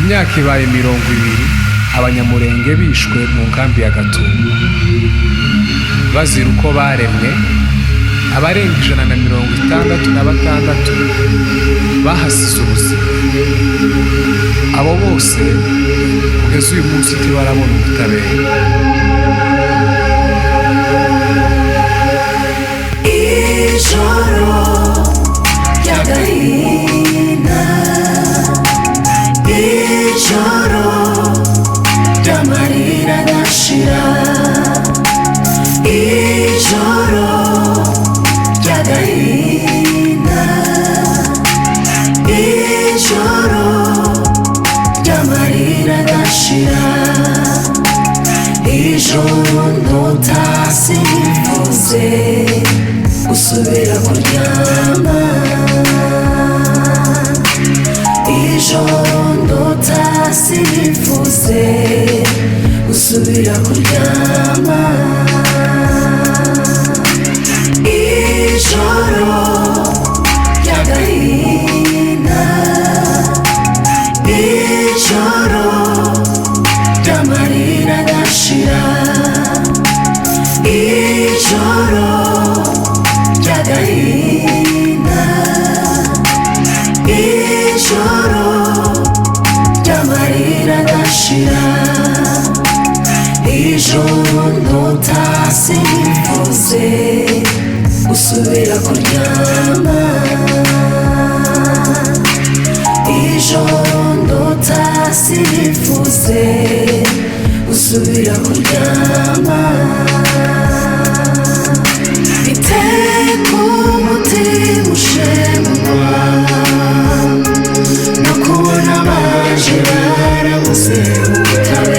imyaka ibaye 20 abanyamurenge bishwe mu nkambi ya Gatumba bazira uko baremwe. Abarenga 166 bahasize ubuzima. Abo bose kugeza uyu munsi ntibarabona ubutabera. Ijoro ry'agahinda, ijoro ry'amarira adashira, ijoro ry'agahinda, ijoro ry'amarira adashira, ijoro ndota sinifuze gusubira kuryama, ijoro ndota sinifuze gusubira kuryama, ijoro ry'agahinda, ijoro ry'amarira adashira, ijoro ry'agahinda, ijoro ry'amarira adashira, ijoro ndota sinifuze gusubira kuryama, ijoro ndota sinifuze gusubira kuryama. Iteka umutima ushengurwa no kubona abaje barabuze ubutabera.